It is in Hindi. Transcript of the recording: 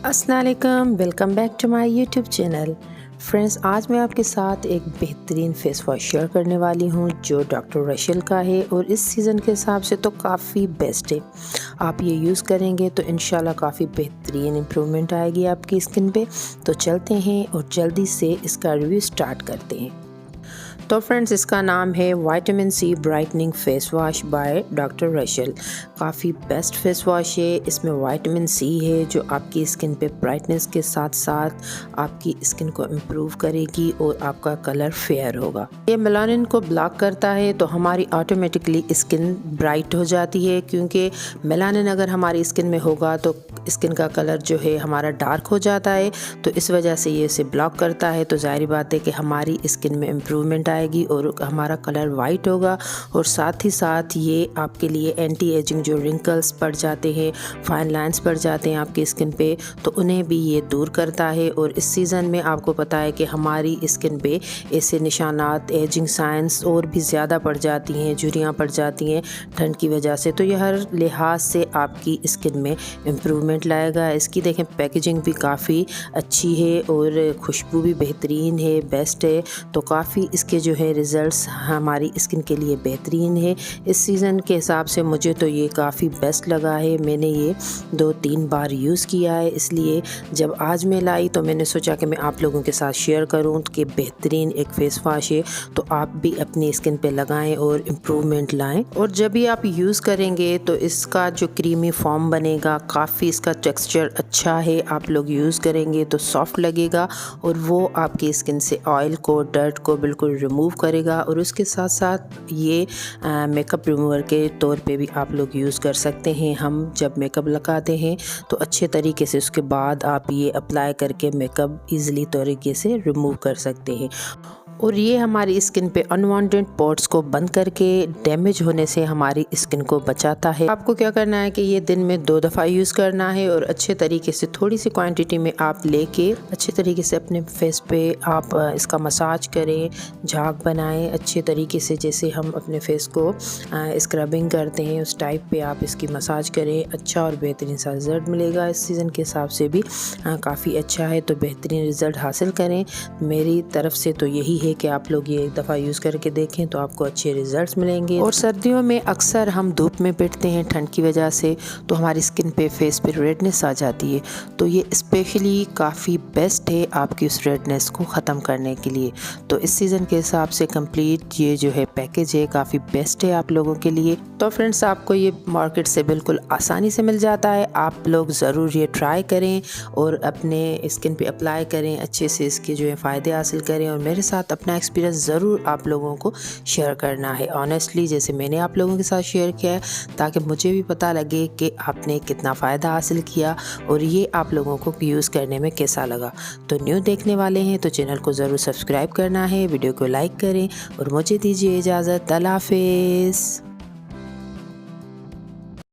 अस्सलाम वालेकुम, welcome back to my YouTube channel. Friends, आज मैं आपके साथ एक बेहतरीन फेस वॉश शेयर करने वाली हूँ जो डॉक्टर रशेल का है और इस सीज़न के हिसाब से तो काफ़ी बेस्ट है। आप ये यूज़ करेंगे तो इंशाल्लाह काफ़ी बेहतरीन इम्प्रूवमेंट आएगी आपकी स्किन पे। तो चलते हैं और जल्दी से इसका रिव्यू स्टार्ट करते हैं। तो फ्रेंड्स, इसका नाम है vitamin C brightening face wash by doctor Rachel. काफ़ी बेस्ट फेस वॉश है। इसमें विटामिन सी है जो आपकी स्किन पे ब्राइटनेस के साथ साथ आपकी स्किन को इम्प्रूव करेगी और आपका कलर फेयर होगा। ये मेलानिन को ब्लॉक करता है तो हमारी ऑटोमेटिकली स्किन ब्राइट हो जाती है, क्योंकि मेलानिन अगर हमारी स्किन में होगा तो स्किन का कलर जो है हमारा डार्क हो जाता है। तो इस वजह से ये इसे ब्लॉक करता है, तो ज़ाहिर बात है कि हमारी स्किन में इम्प्रूवमेंट आएगी और हमारा कलर वाइट होगा। और साथ ही साथ ये आपके लिए एंटी एजिंग, जो रिंकल्स पड़ जाते हैं, फाइन लाइंस पड़ जाते हैं आपकी स्किन पे, तो उन्हें भी ये दूर करता है। और इस सीज़न में आपको पता है कि हमारी स्किन पे ऐसे निशानात, एजिंग साइंस और भी ज़्यादा पड़ जाती हैं, झुर्रियाँ पड़ जाती हैं ठंड की वजह से। तो यह हर लिहाज से आपकी स्किन में इम्प्रूवमेंट लाएगा। इसकी देखें पैकेजिंग भी काफ़ी अच्छी है और खुशबू भी बेहतरीन है, बेस्ट है। तो काफ़ी इसके जो है रिज़ल्ट्स हमारी स्किन के लिए बेहतरीन है। इस सीज़न के हिसाब से मुझे तो ये काफ़ी बेस्ट लगा है। मैंने ये 2-3 बार यूज़ किया है, इसलिए जब आज मैं लाई तो मैंने सोचा कि मैं आप लोगों के साथ शेयर करूं कि बेहतरीन एक फेस वॉश है, तो आप भी अपनी स्किन पे लगाएं और इम्प्रूवमेंट लाएं। और जब भी आप यूज़ करेंगे तो इसका जो क्रीमी फॉर्म बनेगा, काफ़ी इसका टेक्सचर अच्छा है। आप लोग यूज़ करेंगे तो सॉफ्ट लगेगा और वो आपकी स्किन से ऑयल को, डर्ट को बिल्कुल रिमूव करेगा। और उसके साथ साथ ये मेकअप रिमूवर के तौर पे भी आप लोग यूज़ कर सकते हैं। हम जब मेकअप लगाते हैं तो अच्छे तरीके से उसके बाद आप ये अप्लाई करके मेकअप ईज़िली तरीके से रिमूव कर सकते हैं। और ये हमारी स्किन पे अनवांटेड पोर्स को बंद करके डैमेज होने से हमारी स्किन को बचाता है। आपको क्या करना है कि ये दिन में 2 दफ़ा यूज़ करना है और अच्छे तरीके से थोड़ी सी क्वांटिटी में आप लेके अच्छे तरीके से अपने फेस पे आप इसका मसाज करें, झाग बनाएं अच्छे तरीके से। जैसे हम अपने फेस को स्क्रबिंग करते हैं उस टाइप पे आप इसकी मसाज करें। अच्छा और बेहतरीन सा रिज़ल्ट मिलेगा। इस सीज़न के हिसाब से भी काफ़ी अच्छा है, तो बेहतरीन रिज़ल्ट हासिल करें। मेरी तरफ से तो यही है कि आप लोग ये एक दफ़ा यूज़ करके देखें तो आपको अच्छे रिजल्ट्स मिलेंगे। और सर्दियों में अक्सर हम धूप में बैठते हैं ठंड की वजह से, तो हमारी स्किन पे, फेस पे रेडनेस आ जाती है। तो ये स्पेशली काफ़ी बेस्ट है आपकी उस रेडनेस को ख़त्म करने के लिए। तो इस सीज़न के हिसाब से कंप्लीट ये जो है पैकेज है काफ़ी बेस्ट है आप लोगों के लिए। तो फ्रेंड्स, आपको ये मार्केट से बिल्कुल आसानी से मिल जाता है। आप लोग ज़रूर ये ट्राई करें और अपने स्किन पे अप्लाई करें, अच्छे से इसके जो है फ़ायदे हासिल करें। और मेरे साथ अपना एक्सपीरियंस ज़रूर आप लोगों को शेयर करना है ऑनेस्टली, जैसे मैंने आप लोगों के साथ शेयर किया है, ताकि मुझे भी पता लगे कि आपने कितना फ़ायदा हासिल किया और ये आप लोगों को यूज़ करने में कैसा लगा। तो न्यू देखने वाले हैं तो चैनल को ज़रूर सब्सक्राइब करना है, वीडियो को लाइक करें और मुझे दीजिए इजाज़त। अल्लाह हाफ़िज़।